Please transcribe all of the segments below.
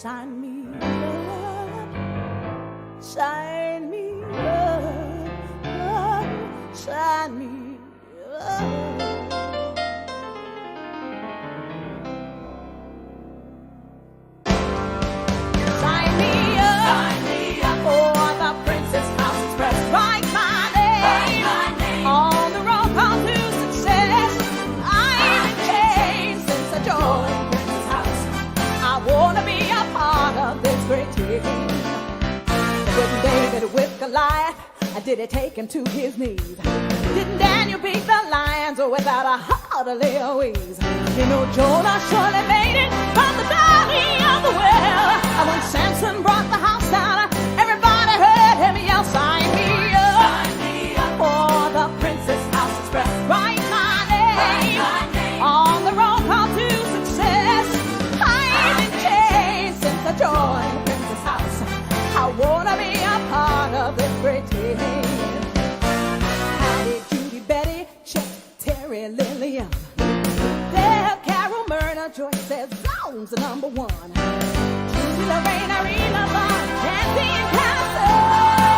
sign me up, sign me up, sign me up. Sign me up for the Princess House Express. Write my name on the road call to success. I'm in chains since I joined Princess House. I wanna be a part of this great team. Didn't David whip Goliath? Did it take him to his knees? Didn't Daniel beat the lions without a hardly a wheeze? You know Jonah surely made it from the belly of the well. And when Samson brought the house down, everybody heard him yell, sign me up for the Princess House Express. Write my name on the road call to success. I'm in chains since I joined Princess House. I wanna be a part of this great team. Patty, Judy, Betty, Chet, Terry, Lillian, Deb, Carol, Myrna, Joyce says Zone's the number one. Judy, Lorraine, Irene, Lavon, Nancy, and Castle,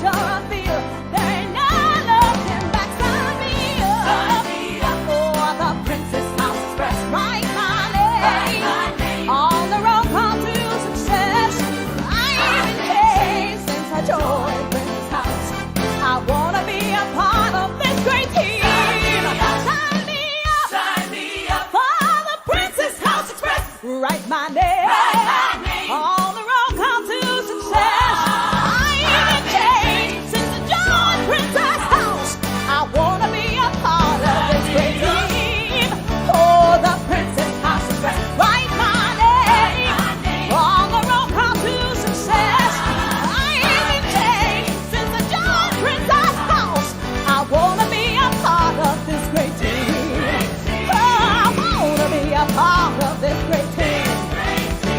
John, Phil, there ain't no looking back. Sign me up for the Princess House Express. Write my name on the road call to success. I'm in chains since I joined Princess House. I wanna be a part of this great team. Sign me up for the Princess House Express. Write my name on the road call to success. I'm in chains since I joined Princess House. I wanna be a part of this great team. For the Princess House Express. Write my name on the road call to success. I'm in chains since I joined Princess House. I wanna be a part of this great team. I wanna be a part of this great team.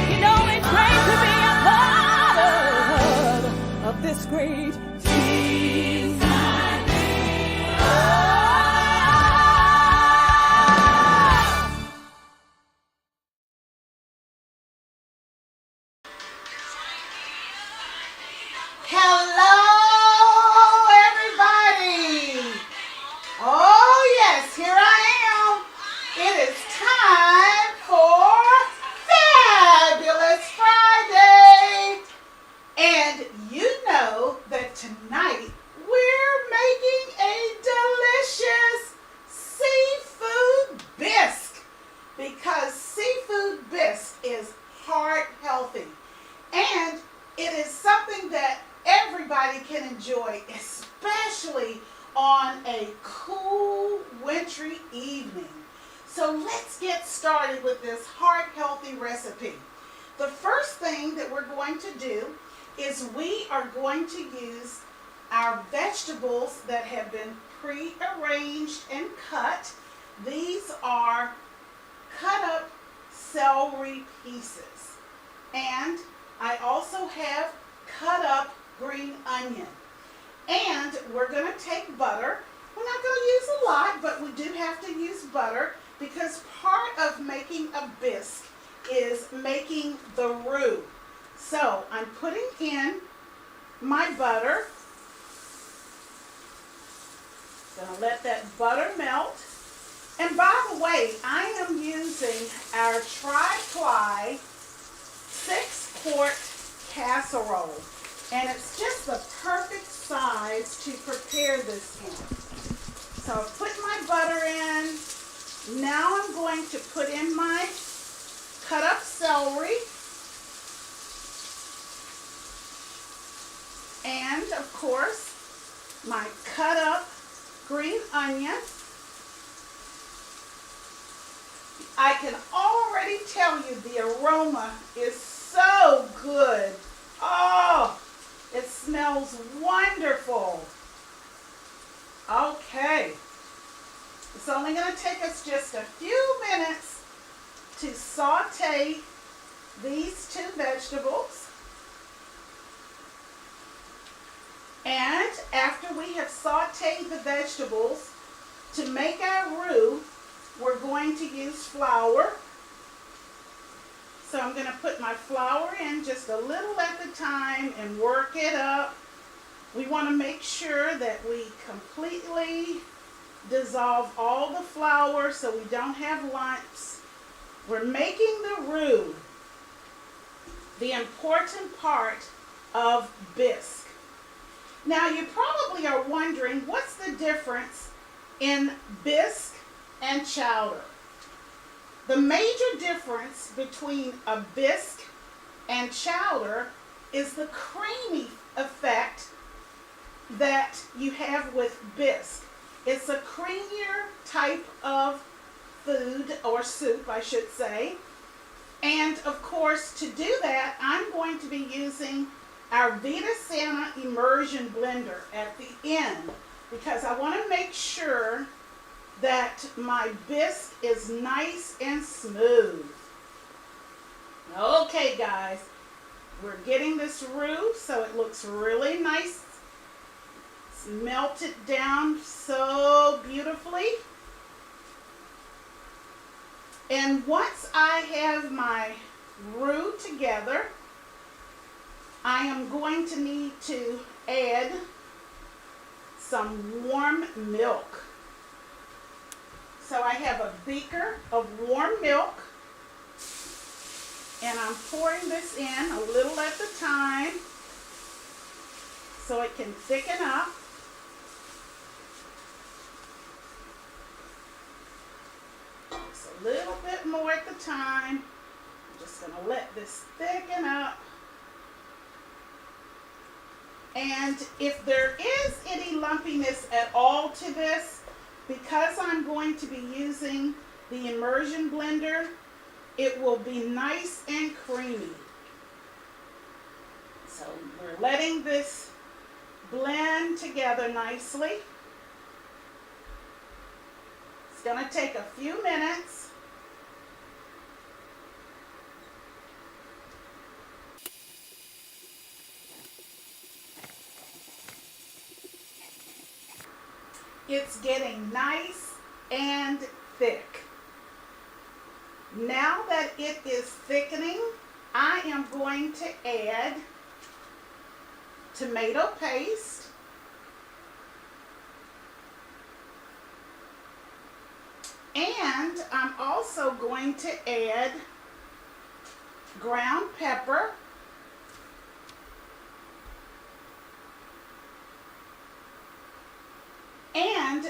You know it's great to be a part of this great team. Hello, everybody. Oh, yes, here I am. It is time for Fabulous Friday. And you know that tonight we're making a delicious seafood bisque because seafood bisque is heart healthy. And it is something that everybody can enjoy, especially on a cool, wintry evening. So let's get started with this heart-healthy recipe. The first thing that we're going to do is we are going to use our vegetables that have been pre-arranged and cut. These are cut up celery pieces. And I also have cut up green onion. And we're going to take butter. We're not going to use a lot, but we do have to use butter because part of making a bisque is making the roux. So I'm putting in my butter. Gonna let that butter melt. And by the way, I am using our tri-ply 6-quart casserole. And it's just the perfect size to prepare this in. So I've put my butter in. Now I'm going to put in my cut up celery. And of course, my cut up green onion. I can already tell you the aroma is so good. Oh, it smells wonderful. Okay. It's only going to take us just a few minutes to saute these two vegetables. And after we have sauteed the vegetables, to make our roux, we're going to use flour, So I'm going to put my flour in just a little at a time and work it up. We want to make sure that we completely dissolve all the flour so we don't have lumps. We're making the roux, the important part of bisque. Now you probably are wondering, what's the difference in bisque and chowder? The major difference between a bisque and chowder is the creamy effect that you have with bisque. It's a creamier type of food, or soup I should say. And of course, to do that, I'm going to be using our 𝗦𝗬𝗃 immersion blender at the end, because I want to make sure that my bisque is nice and smooth. Okay guys, we're getting this roux so it looks really nice. It's melted down so beautifully. And once I have my roux together, I am going to need to add some warm milk. So I have a beaker of warm milk, and I'm pouring this in a little at a time so it can thicken up. Just a little bit more at the time. I'm just going to let this thicken up. And if there is any lumpiness at all to this, because I'm going to be using the immersion blender, it will be nice and creamy. So we're letting this blend together nicely. It's going to take a few minutes. It's getting nice and thick. Now that it is thickening, I am going to add tomato paste, and I'm also going to add ground pepper, and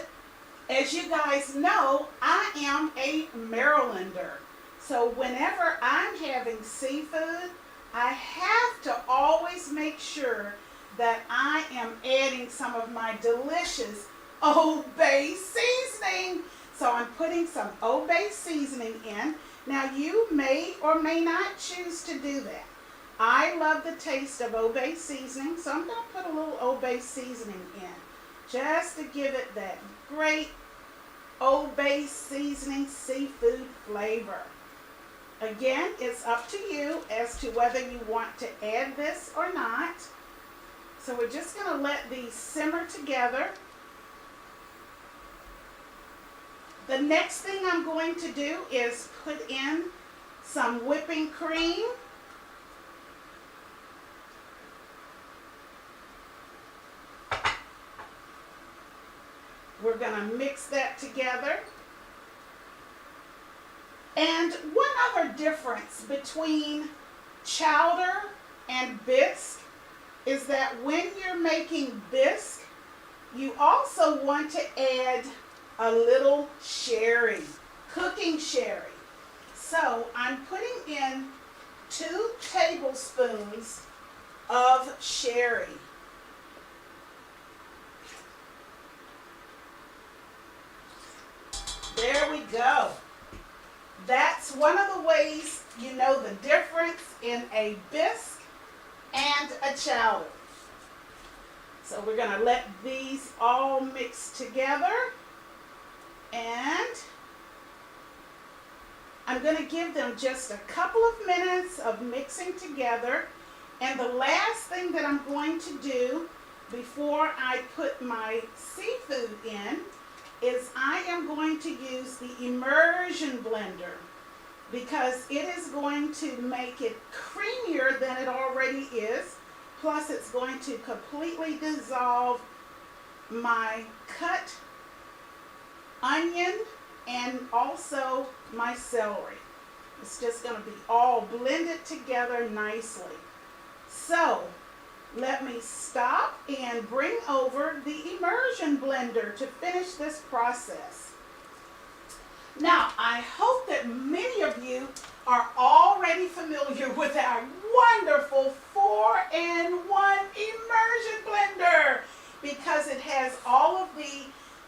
as you guys know, I am a Marylander. So whenever I'm having seafood, I have to always make sure that I am adding some of my delicious Old Bay seasoning. So I'm putting some Old Bay seasoning in. Now you may or may not choose to do that. I love the taste of Old Bay seasoning, so I'm going to put a little Old Bay seasoning in, just to give it that great Old Bay seasoning seafood flavor. Again, it's up to you as to whether you want to add this or not. So we're just going to let these simmer together. The next thing I'm going to do is put in some whipping cream. We're going to mix that together. And one other difference between chowder and bisque is that when you're making bisque, you also want to add a little sherry, cooking sherry. So I'm putting in 2 tablespoons of sherry. There we go. That's one of the ways you know the difference in a bisque and a chowder. So we're going to let these all mix together, and I'm going to give them just a couple of minutes of mixing together. And the last thing that I'm going to do before I put my seafood in is I am going to use the immersion blender because it is going to make it creamier than it already is. Plus, it's going to completely dissolve my cut onion and also my celery. It's just going to be all blended together nicely. So, let me stop and bring over the immersion blender to finish this process. Now, I hope that many of you are already familiar with our wonderful 4-in-1 immersion blender, because it has all of the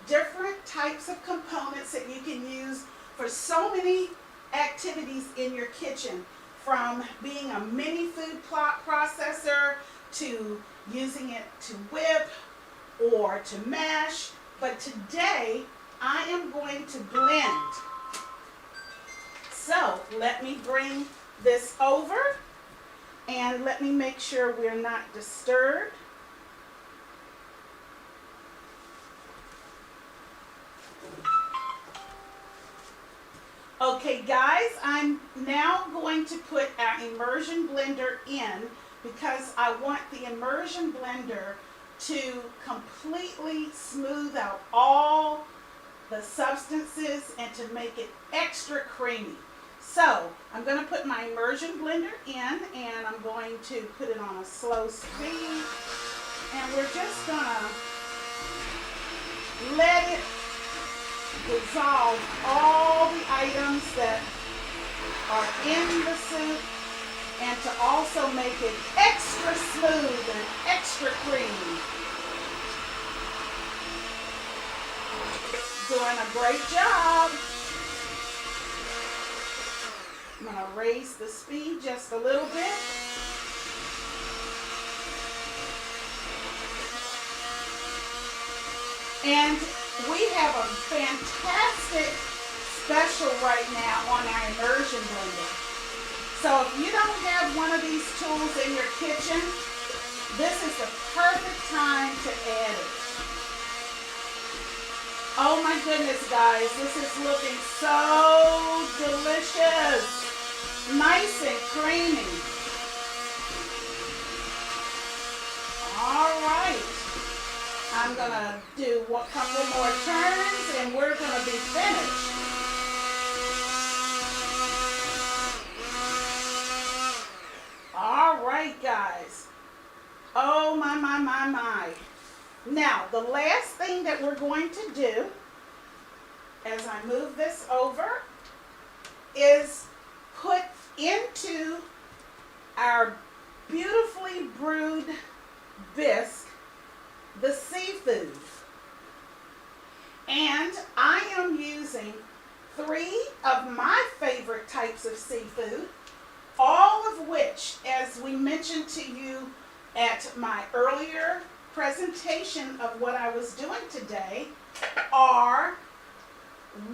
different types of components that you can use for so many activities in your kitchen, from being a mini food processor to using it to whip or to mash. But today I am going to blend. So let me bring this over and let me make sure we're not disturbed. Okay guys, I'm now going to put our immersion blender in, because I want the immersion blender to completely smooth out all the substances and to make it extra creamy. So I'm going to put my immersion blender in, and I'm going to put it on a slow speed, and we're just going to let it dissolve all the items that are in the soup, and to also make it extra smooth and extra creamy. Doing a great job. I'm going to raise the speed just a little bit. And we have a fantastic special right now on our immersion blender. So if you don't have one of these tools in your kitchen, this is the perfect time to add it. Oh my goodness, guys, this is looking so delicious. Nice and creamy. All right. I'm going to do a couple more turns and we're going to be finished. All right, guys. Oh, my. Now, the last thing that we're going to do, as I move this over, is put into our beautifully brewed bisque the seafood. And I am using 3 of my favorite types of seafood, all of which, as we mentioned to you at my earlier presentation of what I was doing today, are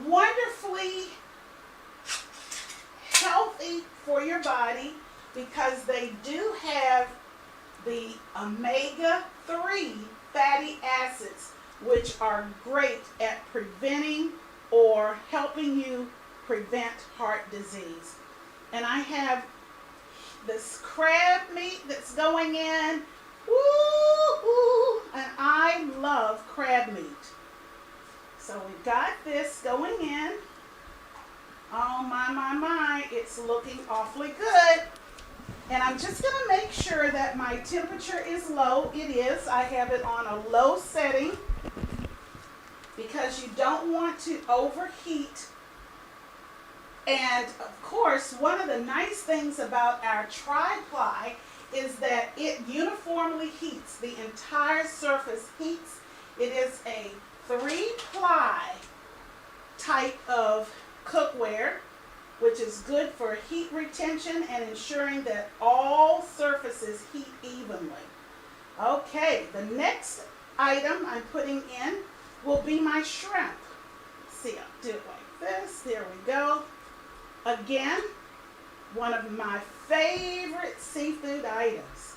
wonderfully healthy for your body, because they do have the omega-3 fatty acids, which are great at preventing or helping you prevent heart disease. And I have this crab meat that's going in. Woo-hoo! And I love crab meat. So we've got this going in. Oh my, it's looking awfully good. And I'm just going to make sure that my temperature is low. It is. I have it on a low setting, because you don't want to overheat. And of course, one of the nice things about our tri-ply is that it uniformly heats. The entire surface heats. It is a 3-ply type of cookware, which is good for heat retention and ensuring that all surfaces heat evenly. Okay, the next item I'm putting in will be my shrimp. Let's see, I'll do it like this. There we go. Again, one of my favorite seafood items.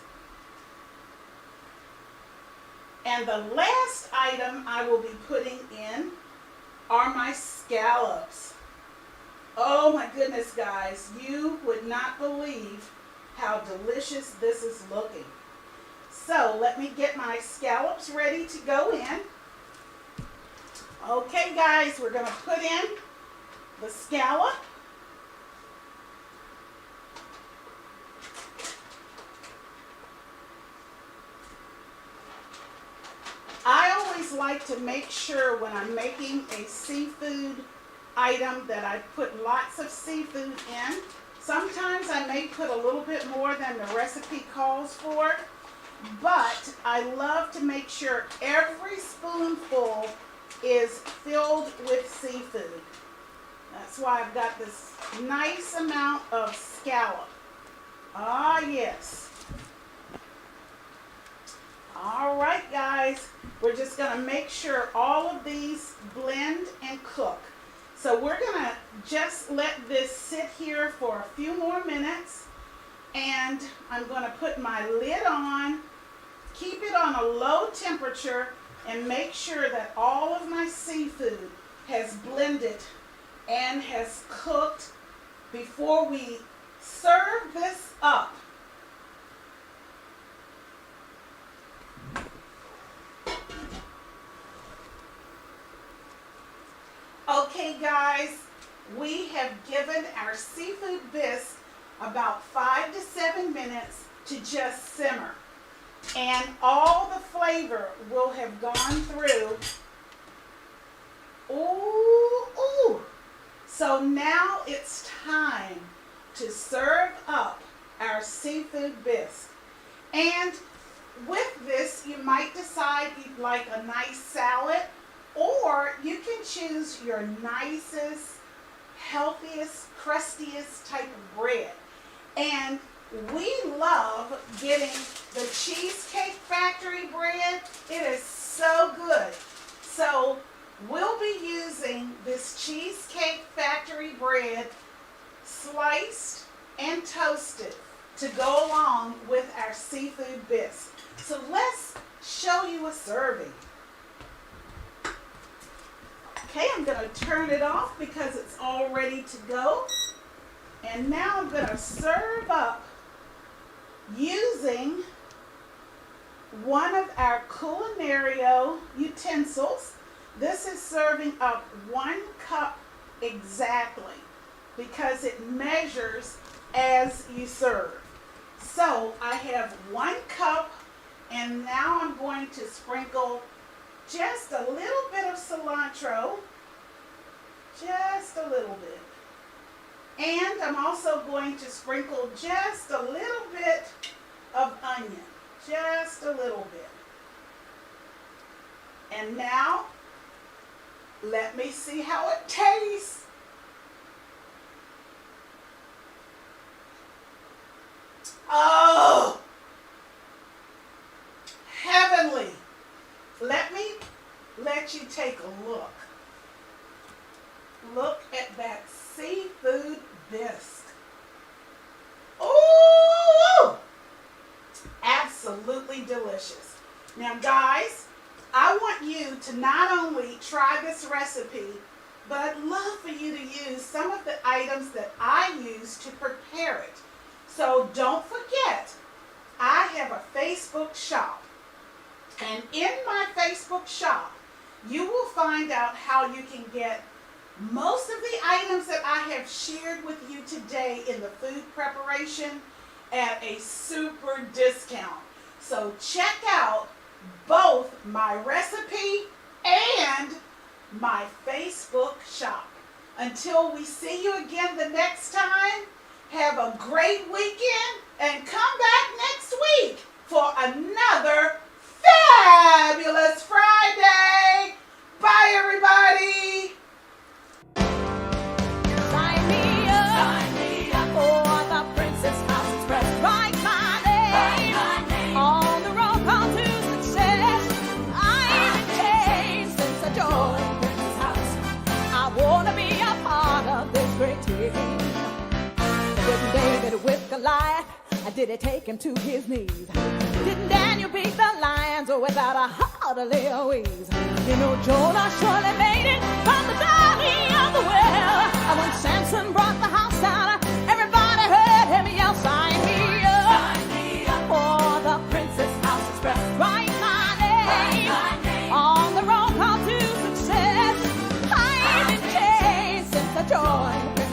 And the last item I will be putting in are my scallops. Oh my goodness, guys, you would not believe how delicious this is looking. So let me get my scallops ready to go in. Okay, guys, we're going to put in the scallop. I always like to make sure when I'm making a seafood item that I put lots of seafood in. Sometimes I may put a little bit more than the recipe calls for, but I love to make sure every spoonful is filled with seafood. That's why I've got this nice amount of scallop. Ah, yes. All right, guys, we're just going to make sure all of these blend and cook. So we're going to just let this sit here for a few more minutes, and I'm going to put my lid on, keep it on a low temperature, and make sure that all of my seafood has blended and has cooked before we serve this up. Okay, guys, we have given our seafood bisque about 5 to 7 minutes to just simmer. And all the flavor will have gone through. Ooh, ooh. So now it's time to serve up our seafood bisque. And with this, you might decide you'd like a nice salad, or you can choose your nicest, healthiest, crustiest type of bread. And we love getting the Cheesecake Factory bread. It is so good. So we'll be using this Cheesecake Factory bread sliced and toasted to go along with our seafood bisque. So let's show you a serving. Okay, I'm going to turn it off because it's all ready to go. And now I'm going to serve up using one of our 𝗦𝗃𝗃𝗃𝗃 utensils. This is serving up 1 cup exactly because it measures as you serve. So I have 1 cup, and now I'm going to sprinkle just a little bit of cilantro, just a little bit. And I'm also going to sprinkle just a little bit of onion, just a little bit. And now, let me see how it tastes. Oh, heavenly. Let me let you take a look. Look at that seafood bisque. Ooh! Absolutely delicious. Now, guys, I want you to not only try this recipe, but I'd love for you to use some of the items that I use to prepare it. So don't forget, I have a Facebook shop. And in my Facebook shop, you will find out how you can get most of the items that I have shared with you today in the food preparation at a super discount. So check out both my recipe and my Facebook shop. Until we see you again the next time, have a great weekend and come back next week for another fabulous Friday. Bye, everybody. Sign me up for the Princess House Express. Write my name on the road call to success. I've been changed since I joined Princess House. I want to be a part of this great team. Didn't David with Goliath? Did it take him to his knees? Didn't Daniel beat the lions without a heart of Louise? You know, Jonah surely made it from the valley of the west.